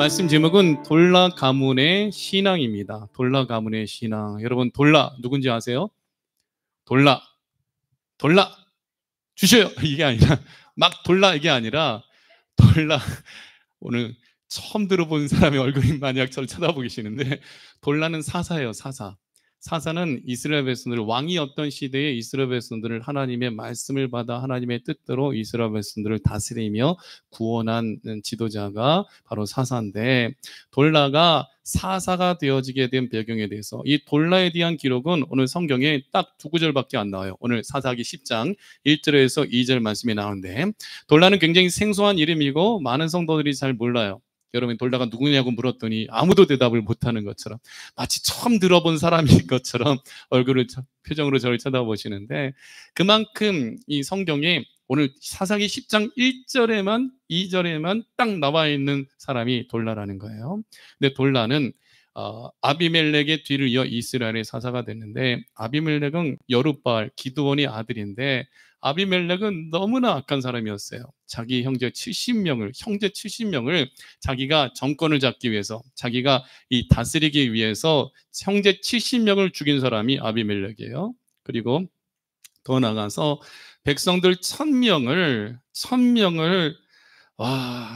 말씀 제목은 돌라 가문의 신앙입니다. 돌라 가문의 신앙. 여러분, 돌라 누군지 아세요? 돌라 주셔요 이게 아니라 막 돌라 이게 아니라 돌라. 오늘 처음 들어본 사람의 얼굴이 만약 저를 쳐다보고 계시는데, 돌라는 사사예요. 사사는 이스라엘 백성들, 왕이었던 시대에 이스라엘 백성들을 하나님의 말씀을 받아 하나님의 뜻대로 이스라엘 백성들을 다스리며 구원한 지도자가 바로 사사인데, 돌라가 사사가 되어지게 된 배경에 대해서, 이 돌라에 대한 기록은 오늘 성경에 딱 두 구절밖에 안 나와요. 오늘 사사기 10장 1절에서 2절 말씀이 나오는데, 돌라는 굉장히 생소한 이름이고 많은 성도들이 잘 몰라요. 여러분, 돌라가 누구냐고 물었더니 아무도 대답을 못하는 것처럼, 마치 처음 들어본 사람인 것처럼 표정으로 저를 쳐다보시는데, 그만큼 이 성경에 오늘 사사기 10장 1절에만 2절에만 딱 나와 있는 사람이 돌라라는 거예요. 근데 돌라는 아비멜렉의 뒤를 이어 이스라엘의 사사가 됐는데, 아비멜렉은 여룻바알 기드온의 아들인데, 아비멜렉은 너무나 악한 사람이었어요. 자기 형제 70명을 자기가 정권을 잡기 위해서, 자기가 이 다스리기 위해서 형제 70명을 죽인 사람이 아비멜렉이에요. 그리고 더 나가서 백성들 1000명을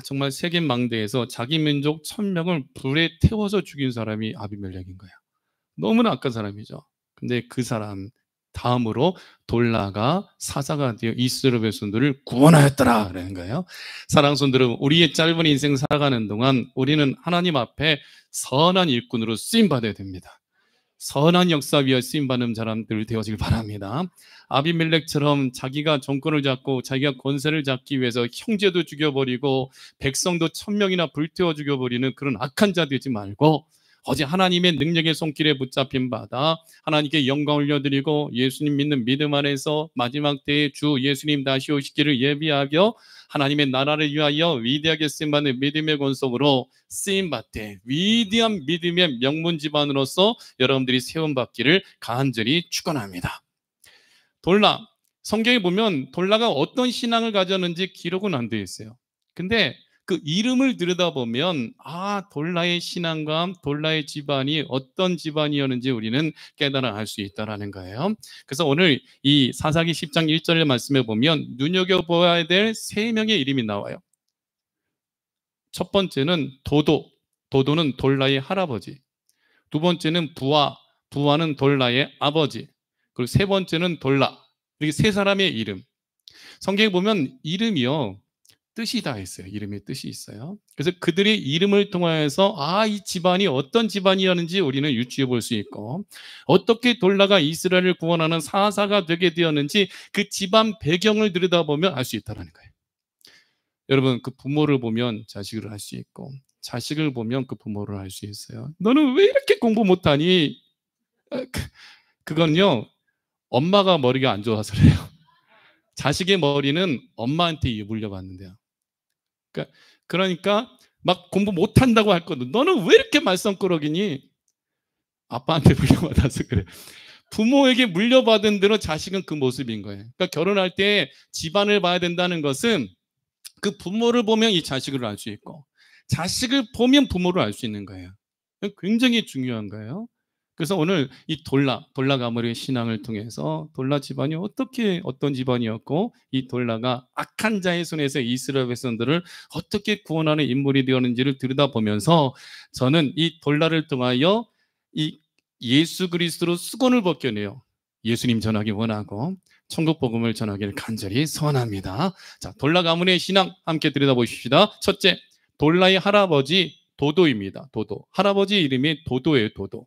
정말 세겜망대에서 자기 민족 1000명을 불에 태워서 죽인 사람이 아비멜렉인 거예요. 너무나 악한 사람이죠. 근데 그 사람 다음으로 돌라가 사사가 되어 이스라엘 백성들을 구원하였더라라는 거예요. 사랑하는 성도들, 우리의 짧은 인생 살아가는 동안 우리는 하나님 앞에 선한 일꾼으로 쓰임 받아야 됩니다. 선한 역사 위에 쓰임받는 사람들 되어지길 바랍니다. 아비멜렉처럼 자기가 정권을 잡고 자기가 권세를 잡기 위해서 형제도 죽여버리고 백성도 1000명이나 불태워 죽여버리는 그런 악한 자 되지 말고, 어제 하나님의 능력의 손길에 붙잡힌 바다 하나님께 영광 올려드리고, 예수님 믿는 믿음 안에서 마지막 때에 주 예수님 다시 오시기를 예비하여 하나님의 나라를 위하여 위대하게 쓰임받는 믿음의 권속으로 쓰임받되 위대한 믿음의 명문 집안으로서 여러분들이 세움받기를 간절히 축원합니다. 돌라, 성경에 보면 돌라가 어떤 신앙을 가졌는지 기록은 안 되어 있어요. 근데 그 이름을 들여다보면 돌라의 신앙과 돌라의 집안이 어떤 집안이었는지 우리는 깨달아 알 수 있다는 거예요. 그래서 오늘 이 사사기 10장 1절의 말씀에 보면 눈여겨보아야 될 3명의 이름이 나와요. 첫 번째는 도도는 돌라의 할아버지. 두 번째는 부하는 돌라의 아버지. 그리고 세 번째는 돌라. 이렇게 세 사람의 이름. 성경에 보면 이름이요, 뜻이 다 있어요. 이름에 뜻이 있어요. 그래서 그들의 이름을 통하여서 이 집안이 어떤 집안이었는지 우리는 유추해 볼 수 있고, 어떻게 돌라가 이스라엘을 구원하는 사사가 되게 되었는지 그 집안 배경을 들여다보면 알 수 있다는 거예요. 여러분, 그 부모를 보면 자식을 알 수 있고, 자식을 보면 그 부모를 알 수 있어요. 너는 왜 이렇게 공부 못하니? 그건요, 엄마가 머리가 안 좋아서 그래요. 자식의 머리는 엄마한테 물려받는데요. 그러니까 막 공부 못한다고 할 거든, 너는 왜 이렇게 말썽꾸러기니? 아빠한테 물려받아서 그래. 부모에게 물려받은 대로 자식은 그 모습인 거예요. 그러니까 결혼할 때 집안을 봐야 된다는 것은 그 부모를 보면 이 자식을 알 수 있고, 자식을 보면 부모를 알 수 있는 거예요. 굉장히 중요한 거예요. 그래서 오늘 이 돌라 가문의 신앙을 통해서 돌라 집안이 어떤 집안이었고, 이 돌라가 악한 자의 손에서 이스라엘 백성들을 어떻게 구원하는 인물이 되었는지를 들여다보면서, 저는 이 돌라를 통하여 이 예수 그리스도로 수건을 벗겨내요 예수님 전하기 원하고 천국 복음을 전하기를 간절히 소원합니다. 자, 돌라 가문의 신앙 함께 들여다보십시다. 첫째, 돌라의 할아버지 도도입니다. 할아버지 이름이 도도예요. 도도.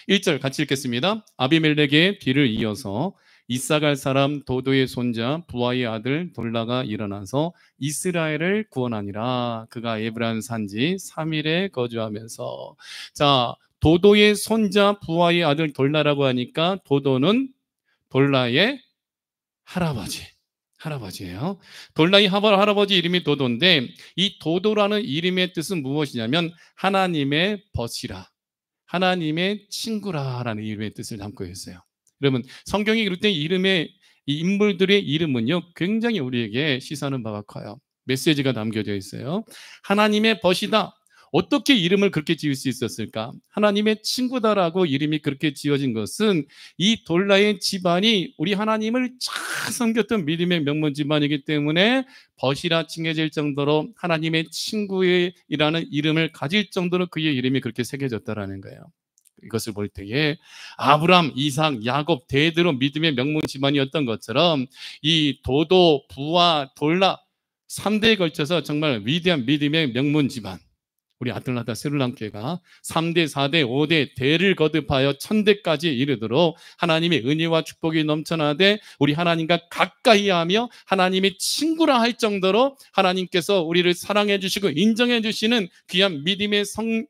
1절 같이 읽겠습니다. 아비멜렉의 뒤를 이어서 이사갈 사람 도도의 손자 부하의 아들 돌라가 일어나서 이스라엘을 구원하니라. 그가 에브라임 산지 3일에 거주하면서. 자, 도도의 손자 부하의 아들 돌라라고 하니까 도도는 돌라의 할아버지예요. 돌라의 할아버지 이름이 도도인데, 이 도도라는 이름의 뜻은 무엇이냐면 하나님의 벗이라, 하나님의 친구라라는 이름의 뜻을 담고 있어요. 여러분, 성경이 그럴 때 이 인물들의 이름은요, 굉장히 우리에게 시사하는 바가 커요. 메시지가 담겨져 있어요. 하나님의 벗이다. 어떻게 이름을 그렇게 지을 수 있었을까? 하나님의 친구다라고 이름이 그렇게 지어진 것은 이 돌라의 집안이 우리 하나님을 잘 섬겼던 믿음의 명문 집안이기 때문에 벗이라 칭해질 정도로 하나님의 친구이라는 이름을 가질 정도로 그의 이름이 그렇게 새겨졌다라는 거예요. 이것을 볼 때에 아브람, 이삭, 야곱 대대로 믿음의 명문 집안이었던 것처럼 이 도도, 부와 돌라 3대에 걸쳐서 정말 위대한 믿음의 명문 집안, 우리 아틀란타 세룰랑교회가 3대, 4대, 5대 대를 거듭하여 1000대까지 이르도록 하나님의 은혜와 축복이 넘쳐나되 우리 하나님과 가까이 하며 하나님의 친구라 할 정도로 하나님께서 우리를 사랑해 주시고 인정해 주시는 귀한 믿음의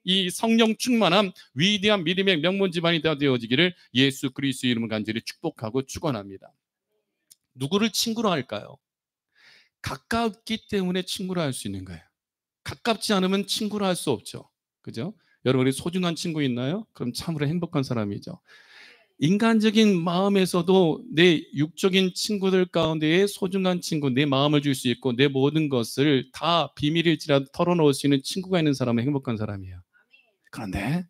이 성령 충만한 위대한 믿음의 명문 집안이 되어지기를 예수 그리스도의 이름을 간절히 축복하고 축원합니다. 누구를 친구로 할까요? 가깝기 때문에 친구로 할 수 있는 거예요. 가깝지 않으면 친구로 할 수 없죠. 그죠? 여러분이 소중한 친구 있나요? 그럼 참으로 행복한 사람이죠. 인간적인 마음에서도 내 육적인 친구들 가운데에 소중한 친구, 내 마음을 줄 수 있고 내 모든 것을 다 비밀일지라도 털어놓을 수 있는 친구가 있는 사람은 행복한 사람이에요. 그런데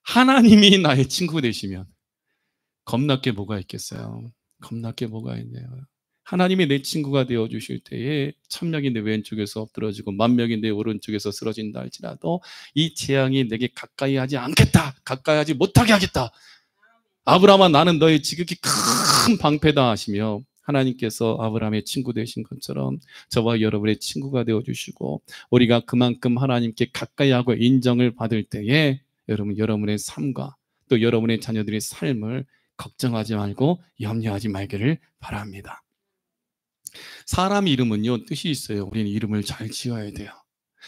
하나님이 나의 친구 되시면 겁나게 뭐가 있겠어요? 겁나게 뭐가 있네요. 하나님이 내 친구가 되어주실 때에 1000명이 내 왼쪽에서 엎드러지고 10,000명이 내 오른쪽에서 쓰러진다 할지라도 이 재앙이 내게 가까이 하지 않겠다, 가까이 하지 못하게 하겠다. 아브라함아 나는 너의 지극히 큰 방패다 하시며 하나님께서 아브라함의 친구 되신 것처럼 저와 여러분의 친구가 되어주시고 우리가 그만큼 하나님께 가까이 하고 인정을 받을 때에 여러분의 삶과 또 여러분의 자녀들의 삶을 걱정하지 말고 염려하지 말기를 바랍니다. 사람 이름은요 뜻이 있어요. 우리는 이름을 잘 지어야 돼요.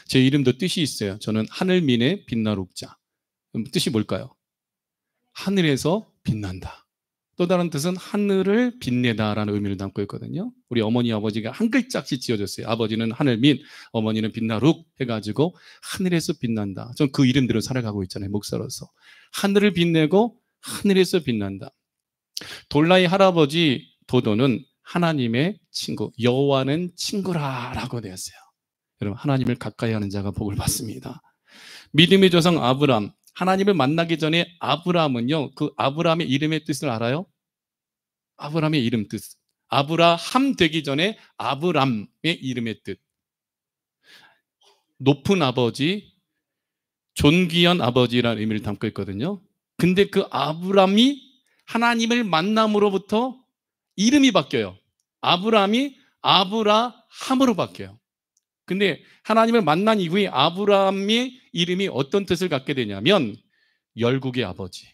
제 이름도 뜻이 있어요. 저는 하늘민의 빛나룩자. 뜻이 뭘까요? 하늘에서 빛난다. 또 다른 뜻은 하늘을 빛내다라는 의미를 담고 있거든요. 우리 어머니 아버지가 한 글자씩 지어줬어요. 아버지는 하늘민, 어머니는 빛나룩 해가지고 하늘에서 빛난다. 전 그 이름대로 살아가고 있잖아요. 목사로서 하늘을 빛내고 하늘에서 빛난다. 돌라의 할아버지 도도는 하나님의 친구, 여호와는 친구라라고 되었어요. 여러분 하나님을 가까이 하는 자가 복을 받습니다. 믿음의 조상 아브람, 하나님을 만나기 전에 아브람은요, 그 아브람의 이름의 뜻을 알아요? 아브람의 이름 뜻. 아브라함 되기 전에 아브람의 이름의 뜻. 높은 아버지, 존귀한 아버지라는 의미를 담고 있거든요. 근데 그 아브람이 하나님을 만남으로부터 이름이 바뀌어요. 아브람이 아브라함으로 바뀌어요. 근데 하나님을 만난 이후에 아브람의 이름이 어떤 뜻을 갖게 되냐면 열국의 아버지,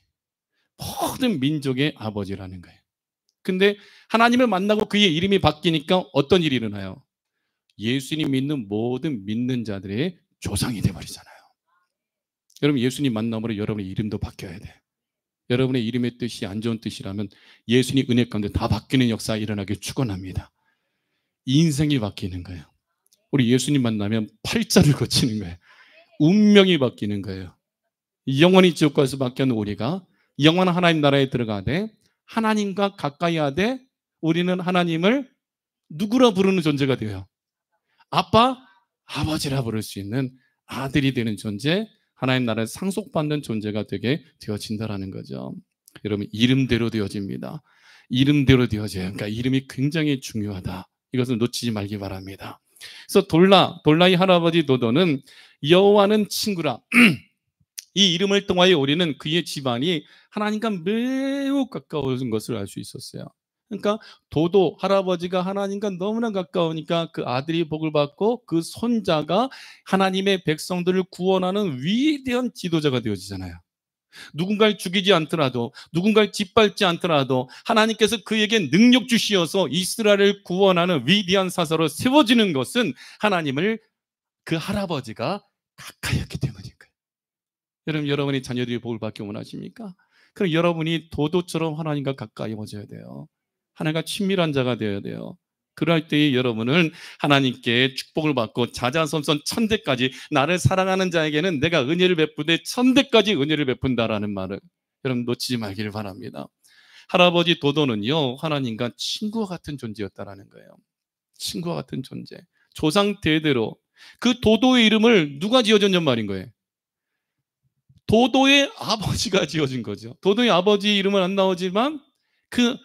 모든 민족의 아버지라는 거예요. 근데 하나님을 만나고 그의 이름이 바뀌니까 어떤 일이 일어나요? 예수님 믿는 모든 믿는 자들의 조상이 되어버리잖아요. 여러분 예수님 만남으로 여러분의 이름도 바뀌어야 돼요. 여러분의 이름의 뜻이 안 좋은 뜻이라면 예수님 은혜 가운데 다 바뀌는 역사가 일어나길 축원합니다. 인생이 바뀌는 거예요. 우리 예수님 만나면 팔자를 고치는 거예요. 운명이 바뀌는 거예요. 영원히 지옥 갈 수밖에 없는 우리가 영원한 하나님 나라에 들어가되 하나님과 가까이 하되 우리는 하나님을 누구라 부르는 존재가 돼요? 아빠, 아버지라 부를 수 있는 아들이 되는 존재, 하나님 나라에 상속받는 존재가 되게 되어진다라는 거죠. 여러분 이름대로 되어집니다. 이름대로 되어져요. 그러니까 이름이 굉장히 중요하다. 이것을 놓치지 말기 바랍니다. 그래서 돌라의 할아버지 도도는 여호와는 친구라. 이 이름을 통하여 우리는 그의 집안이 하나님과 매우 가까운 것을 알 수 있었어요. 그러니까 도도 할아버지가 하나님과 너무나 가까우니까 그 아들이 복을 받고 그 손자가 하나님의 백성들을 구원하는 위대한 지도자가 되어지잖아요. 누군가를 죽이지 않더라도 누군가를 짓밟지 않더라도 하나님께서 그에게 능력 주시어서 이스라엘을 구원하는 위대한 사사로 세워지는 것은 하나님을 그 할아버지가 가까이 했기 때문인 거예요. 여러분 여러분의 자녀들이 복을 받기 원하십니까? 그럼 여러분이 도도처럼 하나님과 가까이 오셔야 돼요. 하나님과 친밀한 자가 되어야 돼요. 그럴 때에 여러분은 하나님께 축복을 받고 자자손손 1000대까지 나를 사랑하는 자에게는 내가 은혜를 베푸되 1000대까지 은혜를 베푼다라는 말을 여러분 놓치지 말기를 바랍니다. 할아버지 도도는요 하나님과 친구와 같은 존재였다라는 거예요. 친구와 같은 존재. 조상 대대로 그 도도의 이름을 누가 지어줬냔 말인 거예요. 도도의 아버지가 지어준 거죠. 도도의 아버지 이름은 안 나오지만 그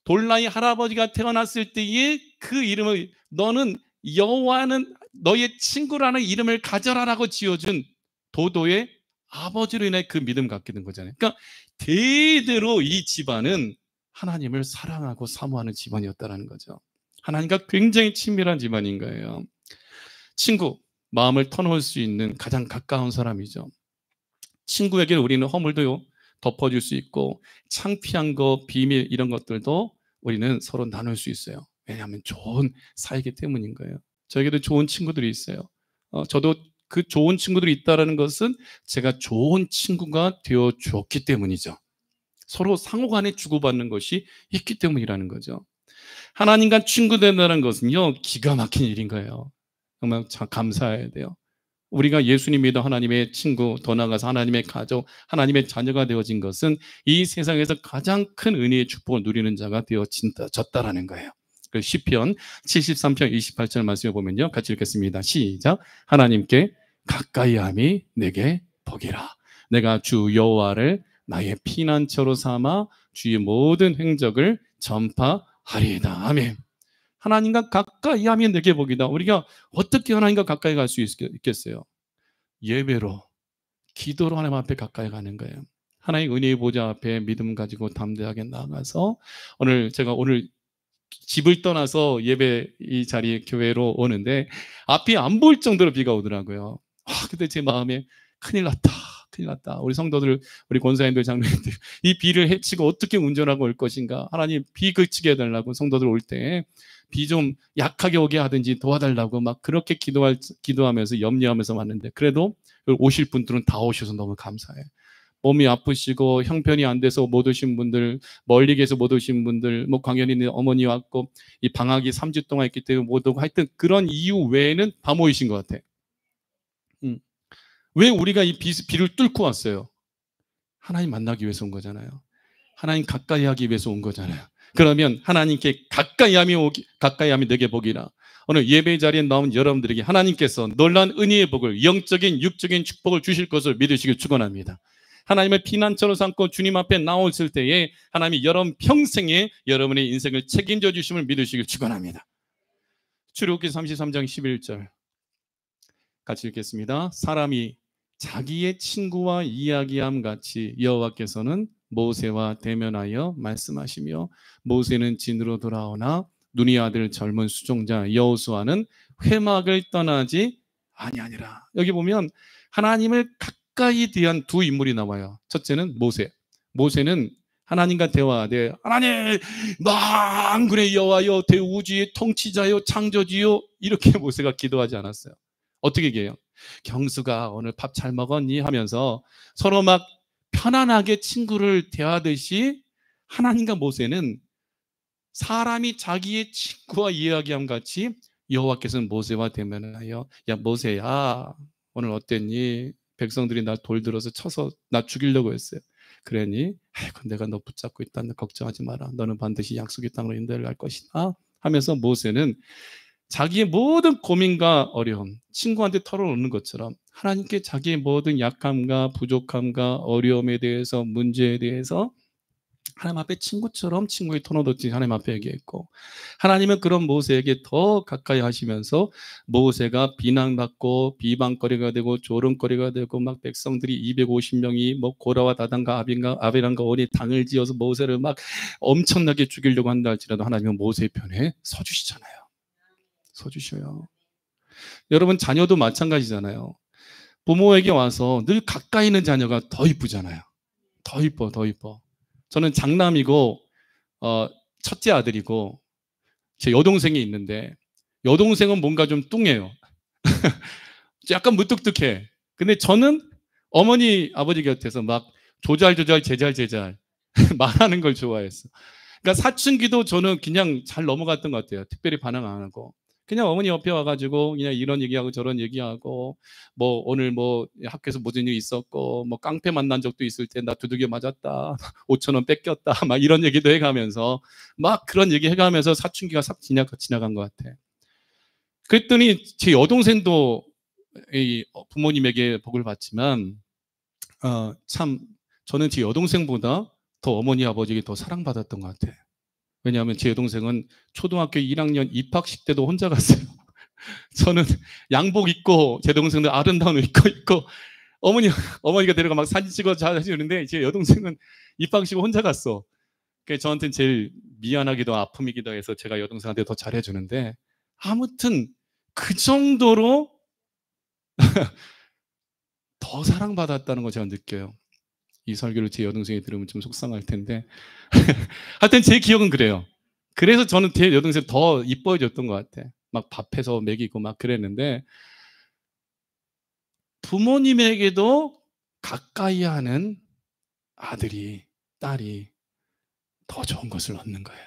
돌라의 할아버지가 태어났을 때에 그 이름을 너는 여호와는 너의 친구라는 이름을 가져라라고 지어준 도도의 아버지로 인해 그 믿음 갖게 된 거잖아요. 그러니까 대대로 이 집안은 하나님을 사랑하고 사모하는 집안이었다는 거죠. 하나님과 굉장히 친밀한 집안인 거예요. 친구, 마음을 터놓을 수 있는 가장 가까운 사람이죠. 친구에게 우리는 허물도 덮어줄 수 있고 창피한 거, 비밀 이런 것들도 우리는 서로 나눌 수 있어요. 왜냐하면 좋은 사이기 때문인 거예요. 저에게도 좋은 친구들이 있어요. 저도 그 좋은 친구들이 있다는 것은 제가 좋은 친구가 되어 주었기 때문이죠. 서로 상호간에 주고받는 것이 있기 때문이라는 거죠. 하나님과 친구 된다는 것은요, 기가 막힌 일인 거예요. 정말 참 감사해야 돼요. 우리가 예수님 믿어 하나님의 친구, 더 나아가서 하나님의 가족, 하나님의 자녀가 되어진 것은 이 세상에서 가장 큰 은혜의 축복을 누리는 자가 되어졌다라는 거예요. 그 시편 73편 28절 말씀을 보면요, 같이 읽겠습니다. 시작. 하나님께 가까이함이 내게 복이라. 내가 주 여호와를 나의 피난처로 삼아 주의 모든 행적을 전파하리이다. 아멘. 하나님과 가까이함이 내게 복이다. 우리가 어떻게 하나님과 가까이 갈 수 있겠어요? 예배로, 기도로 하나님 앞에 가까이 가는 거예요. 하나님 은혜의 보좌 앞에 믿음 가지고 담대하게 나아가서 제가 오늘 집을 떠나서 예배 이 자리에 교회로 오는데 앞이 안 보일 정도로 비가 오더라고요. 근데 제 마음에 큰일 났다. 큰일 났다. 우리 성도들, 우리 권사님들, 장로님들 이 비를 헤치고 어떻게 운전하고 올 것인가. 하나님 비 그치게 해달라고 성도들 올 때 비 좀 약하게 오게 하든지 도와달라고 막 그렇게 기도하면서 염려하면서 왔는데 그래도 오실 분들은 다 오셔서 너무 감사해요. 몸이 아프시고 형편이 안 돼서 못 오신 분들, 멀리 계서 못 오신 분들, 뭐 광연이 어머니 왔고 이 방학이 3주 동안 있기 때문에 못 오고 하여튼 그런 이유 외에는 다 모이신 것 같아. 왜 우리가 이 비를 뚫고 왔어요? 하나님 만나기 위해서 온 거잖아요. 하나님 가까이 하기 위해서 온 거잖아요. 그러면 하나님께 가까이함이 내게 복이라. 오늘 예배 자리에 나온 여러분들에게 하나님께서 놀라운 은혜의 복을, 영적인 육적인 축복을 주실 것을 믿으시길 축원합니다. 하나님의 피난처로 삼고 주님 앞에 나오실 때에 하나님이 여러분 평생에 여러분의 인생을 책임져 주심을 믿으시길 축원합니다. 출애굽기 33장 11절 같이 읽겠습니다. 사람이 자기의 친구와 이야기함 같이 여호와께서는 모세와 대면하여 말씀하시며 모세는 진으로 돌아오나 눈의 아들 젊은 수종자 여호수아는 회막을 떠나지 아니하니라. 여기 보면 하나님을 가까이 대한 두 인물이 나와요. 첫째는 모세. 모세는 하나님과 대화하되 하나님 만군의 여호와여 대우주의 통치자여 창조주여 이렇게 모세가 기도하지 않았어요. 어떻게 얘기해요? 경수가 오늘 밥 잘 먹었니? 하면서 서로 막 편안하게 친구를 대하듯이 하나님과 모세는 사람이 자기의 친구와 이야기함 같이 여호와께서는 모세와 대면하여 야 모세야 오늘 어땠니? 백성들이 나 돌 들어서 쳐서 나 죽이려고 했어요. 그랬니? 아이고 내가 너 붙잡고 있다. 걱정하지 마라. 너는 반드시 약속의 땅으로 인도를 갈 것이다. 하면서 모세는 자기의 모든 고민과 어려움, 친구한테 털어놓는 것처럼 하나님께 자기의 모든 약함과 부족함과 어려움에 대해서 문제에 대해서 하나님 앞에 친구처럼 친구의 터놓듯이 하나님 앞에 얘기했고 하나님은 그런 모세에게 더 가까이 하시면서 모세가 비난받고 비방거리가 되고 조롱거리가 되고 막 백성들이 250명이 뭐 고라와 다단과 아벨과 온이 당을 지어서 모세를 막 엄청나게 죽이려고 한다 할지라도 하나님은 모세의 편에 서주시잖아요. 서주셔요. 여러분 자녀도 마찬가지잖아요. 부모에게 와서 늘 가까이 있는 자녀가 더 이쁘잖아요. 더 이뻐, 더 이뻐. 저는 장남이고 첫째 아들이고 제 여동생이 있는데 여동생은 뭔가 좀 뚱해요. 약간 무뚝뚝해. 근데 저는 어머니 아버지 곁에서 막 조잘조잘 제잘 말하는 걸 좋아했어. 그러니까 사춘기도 저는 그냥 잘 넘어갔던 것 같아요. 특별히 반응 안 하고. 그냥 어머니 옆에 와가지고 그냥 이런 얘기하고 저런 얘기하고 뭐 오늘 뭐 학교에서 무슨 일이 있었고 뭐 깡패 만난 적도 있을 때 나 두들겨 맞았다 5천 원 뺏겼다 막 이런 얘기도 해가면서 막 그런 얘기 해가면서 사춘기가 싹 지나간 것 같아. 그랬더니 제 여동생도 부모님에게 복을 받지만 참 저는 제 여동생보다 더 어머니 아버지에게 더 사랑받았던 것 같아요. 왜냐하면 제 여동생은 초등학교 1학년 입학식 때도 혼자 갔어요. 저는 양복 입고 제 동생은 아름다운 옷 입고 어머니가 데려가 막 사진 찍어 자주는데 제 여동생은 입학식 혼자 갔어. 그게 저한테는 제일 미안하기도 아픔이기도 해서 제가 여동생한테 더 잘해주는데, 아무튼 그 정도로 더 사랑받았다는 거 제가 느껴요. 이 설교를 제 여동생이 들으면 좀 속상할 텐데 하여튼 제 기억은 그래요. 그래서 저는 제 여동생 더 이뻐해줬던 것 같아. 막 밥해서 먹이고 막 그랬는데, 부모님에게도 가까이 하는 아들이, 딸이 더 좋은 것을 얻는 거예요.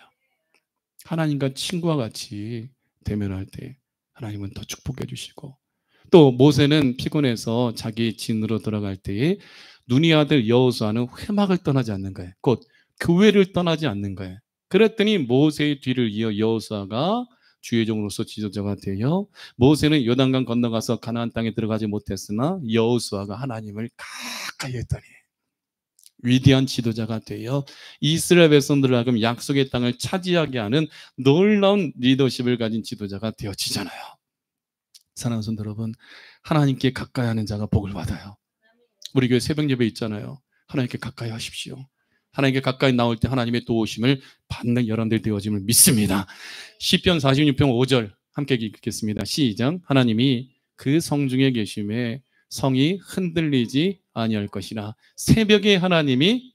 하나님과 친구와 같이 대면할 때 하나님은 더 축복해 주시고, 또 모세는 피곤해서 자기 진으로 돌아갈 때에 눈이 아들 여호수아는 회막을 떠나지 않는 거예요. 곧 교회를 떠나지 않는 거예요. 그랬더니 모세의 뒤를 이어 여호수아가 주의 종으로서 지도자가 되어, 모세는 요단강 건너가서 가나안 땅에 들어가지 못했으나 여호수아가 하나님을 가까이 했더니 위대한 지도자가 되어 이스라엘 백성들을 하여금 약속의 땅을 차지하게 하는 놀라운 리더십을 가진 지도자가 되어지잖아요. 사랑하는 성도 여러분, 하나님께 가까이 하는 자가 복을 받아요. 우리 교회 새벽 예배 있잖아요. 하나님께 가까이 하십시오. 하나님께 가까이 나올 때 하나님의 도우심을 받는 여러분들 되어짐을 믿습니다. 시편 46편 5절 함께 읽겠습니다. 시작. 하나님이 그 성중에 계심에 성이 흔들리지 아니할 것이라. 새벽에 하나님이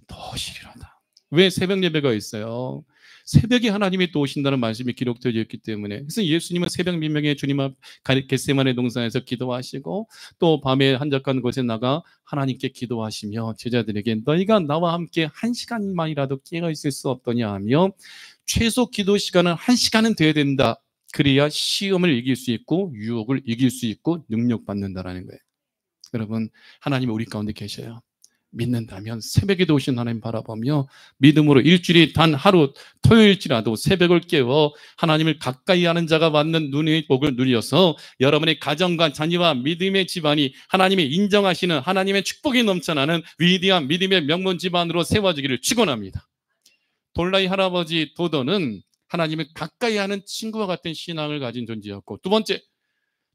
도우시리로다. 왜 새벽 예배가 있어요? 새벽에 하나님이 또 오신다는 말씀이 기록되어 있기 때문에. 그래서 예수님은 새벽 민명에 주님 앞 겟세마네 동산에서 기도하시고, 또 밤에 한적한 곳에 나가 하나님께 기도하시며 제자들에게 너희가 나와 함께 1시간만이라도 깨어 있을 수 없더냐 하며, 최소 기도 시간은 1시간은 돼야 된다. 그래야 시험을 이길 수 있고 유혹을 이길 수 있고 능력받는다라는 거예요. 여러분, 하나님이 우리 가운데 계셔요. 믿는다면 새벽에도 오신 하나님 바라보며 믿음으로 일주일이 단 하루 토요일일지라도 새벽을 깨워 하나님을 가까이 하는 자가 받는 눈의 복을 누려서 여러분의 가정과 자녀와 믿음의 집안이 하나님이 인정하시는 하나님의 축복이 넘쳐나는 위대한 믿음의 명문 집안으로 세워지기를 축원합니다. 돌라이 할아버지 도도는 하나님을 가까이 하는 친구와 같은 신앙을 가진 존재였고, 두 번째,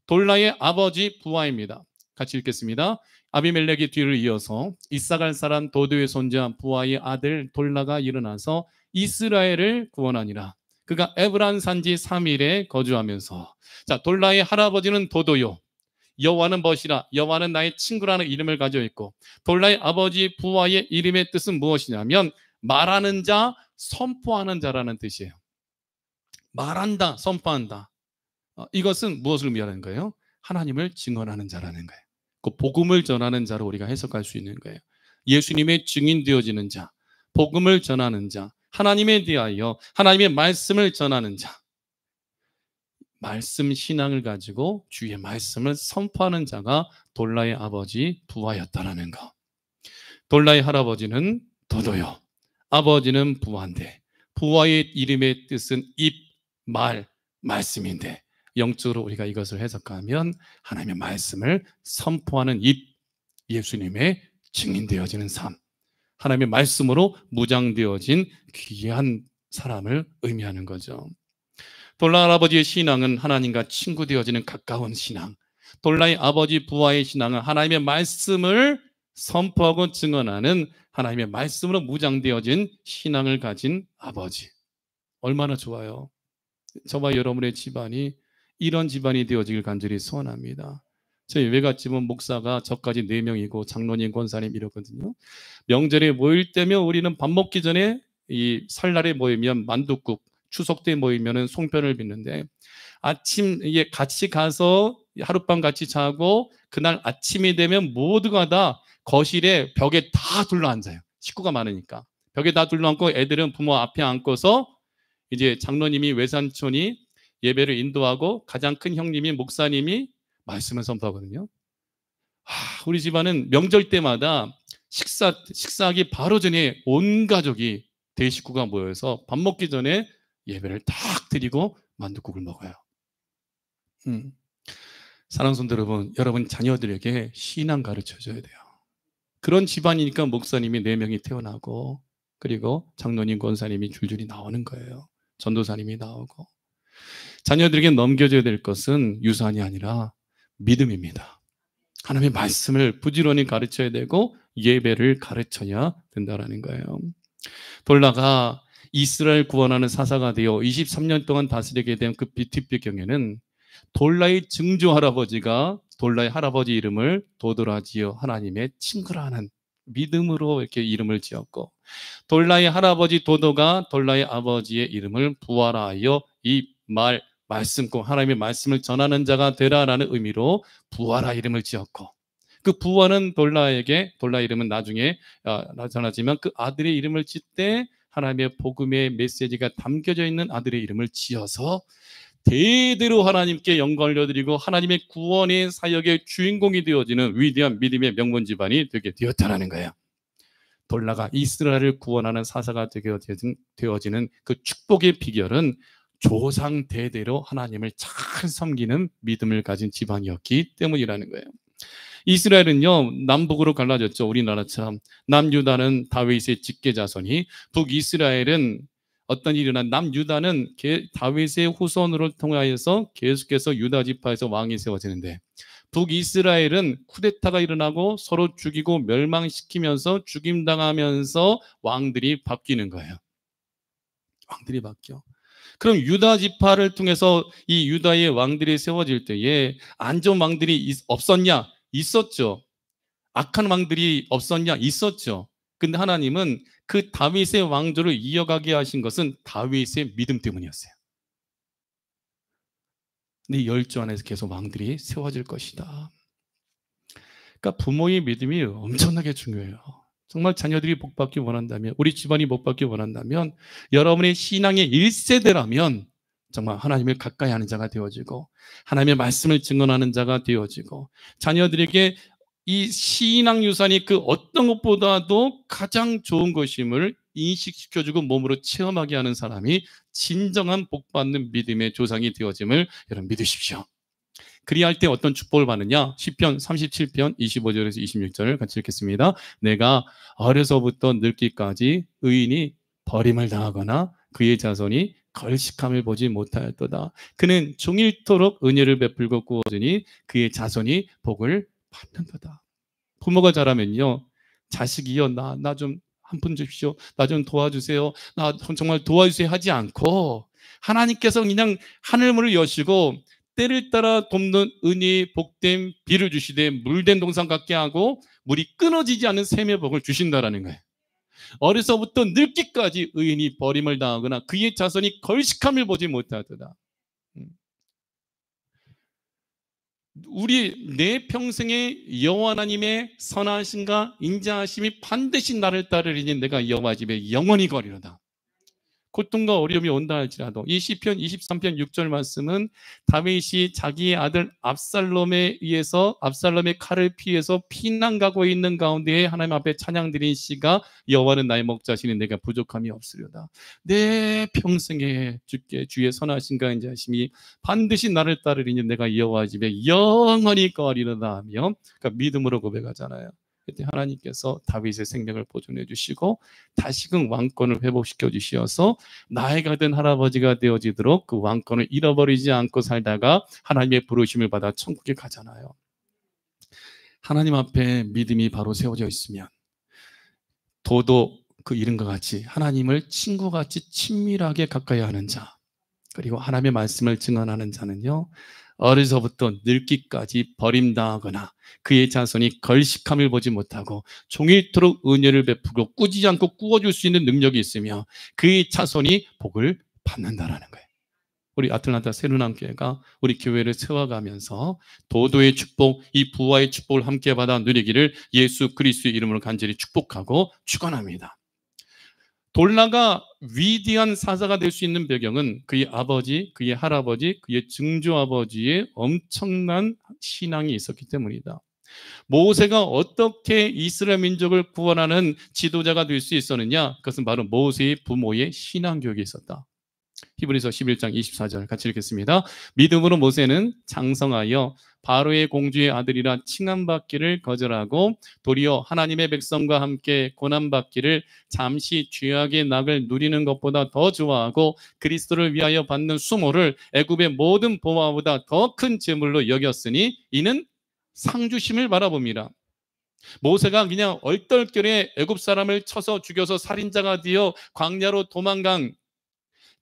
돌라의 아버지 부하입니다. 같이 읽겠습니다. 아비멜렉의 뒤를 이어서 이사갈 사람 도도의 손자 부하의 아들 돌라가 일어나서 이스라엘을 구원하니라. 그가 에브란 산지 3일에 거주하면서, 자, 돌라의 할아버지는 도도요, 여호와는 벗이라, 여호와는 나의 친구라는 이름을 가지고 있고, 돌라의 아버지 부하의 이름의 뜻은 무엇이냐면 말하는 자, 선포하는 자라는 뜻이에요. 말한다, 선포한다. 이것은 무엇을 의미하는 거예요? 하나님을 증언하는 자라는 거예요. 그 복음을 전하는 자로 우리가 해석할 수 있는 거예요. 예수님의 증인 되어지는 자, 복음을 전하는 자, 하나님에 대하여 하나님의 말씀을 전하는 자, 말씀 신앙을 가지고 주의 말씀을 선포하는 자가 돌라의 아버지 부하였다라는 거. 돌라의 할아버지는 도도요, 아버지는 부하인데, 부하의 이름의 뜻은 입, 말, 말씀인데, 영적으로 우리가 이것을 해석하면 하나님의 말씀을 선포하는 입, 예수님의 증인되어지는 삶, 하나님의 말씀으로 무장되어진 귀한 사람을 의미하는 거죠. 돌라 할아버지의 신앙은 하나님과 친구 되어지는 가까운 신앙, 돌라의 아버지 부하의 신앙은 하나님의 말씀을 선포하고 증언하는 하나님의 말씀으로 무장되어진 신앙을 가진 아버지. 얼마나 좋아요. 저와 여러분의 집안이 이런 집안이 되어지길 간절히 소원합니다. 저희 외갓집은 목사가 저까지 4명이고 장로님, 권사님 이러거든요. 명절에 모일 때면 우리는 밥 먹기 전에 이 설날에 모이면 만둣국, 추석 때 모이면은 송편을 빚는데, 아침 이게 같이 가서 하룻밤 같이 자고 그날 아침이 되면 모두가 다 거실에 벽에 다 둘러앉아요. 식구가 많으니까 벽에 다 둘러앉고, 애들은 부모 앞에 앉고서 이제 장로님이, 외삼촌이 예배를 인도하고 가장 큰 형님이, 목사님이 말씀을 선포하거든요. 우리 집안은 명절 때마다 식사하기 바로 전에 온 가족이, 대식구가 모여서 밥 먹기 전에 예배를 딱 드리고 만둣국을 먹어요. 음. 사랑하는 성도 여러분, 여러분 자녀들에게 신앙 가르쳐 줘야 돼요. 그런 집안이니까 목사님이 4명이 태어나고, 그리고 장로님, 권사님이 줄줄이 나오는 거예요. 전도사님이 나오고. 자녀들에게 넘겨줘야 될 것은 유산이 아니라 믿음입니다. 하나님의 말씀을 부지런히 가르쳐야 되고 예배를 가르쳐야 된다는 거예요. 돌라가 이스라엘 구원하는 사사가 되어 23년 동안 다스리게 된 그 뒷배경에는 돌라의 증조 할아버지가 돌라의 할아버지 이름을 도도라지어 하나님의 친구라는 믿음으로 이렇게 이름을 지었고, 돌라의 할아버지 도도가 돌라의 아버지의 이름을 부활하여 이 말씀고 하나님의 말씀을 전하는 자가 되라라는 의미로 부활하 이름을 지었고, 그 부활은 돌라에게, 돌라 이름은 나중에 나타나지만 그 아들의 이름을 짓 때 하나님의 복음의 메시지가 담겨져 있는 아들의 이름을 지어서 대대로 하나님께 영광을 올려드리고 하나님의 구원의 사역의 주인공이 되어지는 위대한 믿음의 명문 집안이 되게 되었다는 거예요. 돌라가 이스라엘을 구원하는 사사가 되어지는 그 축복의 비결은 조상 대대로 하나님을 잘 섬기는 믿음을 가진 집안이었기 때문이라는 거예요. 이스라엘은요, 남북으로 갈라졌죠. 우리나라처럼. 남유다는 다윗의 직계 자손이, 북이스라엘은 어떤 일이 일어난 남유다는 다윗의 후손으로 통하여서 계속해서 유다 지파에서 왕이 세워지는데, 북이스라엘은 쿠데타가 일어나고 서로 죽이고 멸망시키면서 죽임당하면서 왕들이 바뀌는 거예요. 왕들이 바뀌어. 그럼 유다 지파를 통해서 이 유다의 왕들이 세워질 때에 안 좋은 왕들이 없었냐? 있었죠. 악한 왕들이 없었냐? 있었죠. 근데 하나님은 그 다윗의 왕조를 이어가게 하신 것은 다윗의 믿음 때문이었어요. 네 열조 안에서 계속 왕들이 세워질 것이다. 그러니까 부모의 믿음이 엄청나게 중요해요. 정말 자녀들이 복받기 원한다면, 우리 집안이 복받기 원한다면, 여러분의 신앙의 1세대라면 정말 하나님을 가까이 하는 자가 되어지고 하나님의 말씀을 증언하는 자가 되어지고, 자녀들에게 이 신앙 유산이 그 어떤 것보다도 가장 좋은 것임을 인식시켜주고 몸으로 체험하게 하는 사람이 진정한 복받는 믿음의 조상이 되어짐을 여러분 믿으십시오. 그리할 때 어떤 축복을 받느냐? 시편 37편 25절에서 26절을 같이 읽겠습니다. 내가 어려서부터 늙기까지 의인이 버림을 당하거나 그의 자손이 걸식함을 보지 못하였도다. 그는 종일토록 은혜를 베풀고 구워주니 그의 자손이 복을 받는도다. 부모가 잘하면요, 자식이요, 나 좀 한 푼 주십시오, 나 좀 도와주세요, 나 정말 도와주세요 하지 않고 하나님께서 그냥 하늘문을 여시고 때를 따라 돕는 은혜의 복된 비를 주시되 물된 동산 같게 하고 물이 끊어지지 않는 샘의 복을 주신다라는 거예요. 어려서부터 늙기까지 의인이 버림을 당하거나 그의 자손이 걸식함을 보지 못하더라. 우리 내 평생에 여호와 하나님의 선하심과 인자하심이 반드시 나를 따르리니 내가 여호와 집에 영원히 거리로다. 고통과 어려움이 온다 할지라도, 이 시편 23편 6절 말씀은 다윗이 자기의 아들 압살롬에 의해서 압살롬의 칼을 피해서 피난 가고 있는 가운데에 하나님 앞에 찬양드린 시가 여호와는 나의 목자시니 내가 부족함이 없으려다. 내 평생에 주께 주의 선하심과 인자하심이 반드시 나를 따르리니 내가 여호와 집에 영원히 거리로다 하며, 그러니까 믿음으로 고백하잖아요. 그때 하나님께서 다윗의 생명을 보존해 주시고 다시금 왕권을 회복시켜 주시어서 나이가 든 할아버지가 되어지도록 그 왕권을 잃어버리지 않고 살다가 하나님의 부르심을 받아 천국에 가잖아요. 하나님 앞에 믿음이 바로 세워져 있으면 도도 그 이름과 같이 하나님을 친구같이 친밀하게 가까이 하는 자, 그리고 하나님의 말씀을 증언하는 자는요, 어려서부터 늙기까지 버림당하거나 그의 자손이 걸식함을 보지 못하고 종일토록 은혜를 베푸고 꾸지지 않고 꾸어줄 수 있는 능력이 있으며 그의 자손이 복을 받는다라는 거예요. 우리 아틀란타 새누남교회가 우리 교회를 세워가면서 도도의 축복, 이 부활의 축복을 함께 받아 누리기를 예수 그리스도의 이름으로 간절히 축복하고 축원합니다. 돌라가 위대한 사사가 될 수 있는 배경은 그의 아버지, 그의 할아버지, 그의 증조아버지의 엄청난 신앙이 있었기 때문이다. 모세가 어떻게 이스라엘 민족을 구원하는 지도자가 될 수 있었느냐? 그것은 바로 모세의 부모의 신앙 교육이 있었다. 히브리서 11장 24절 같이 읽겠습니다. 믿음으로 모세는 장성하여 바로의 공주의 아들이라 칭함받기를 거절하고 도리어 하나님의 백성과 함께 고난받기를 잠시 죄악의 낙을 누리는 것보다 더 좋아하고 그리스도를 위하여 받는 수모를 애굽의 모든 보화보다 더 큰 재물로 여겼으니 이는 상주심을 바라봅니다. 모세가 그냥 얼떨결에 애굽 사람을 쳐서 죽여서 살인자가 되어 광야로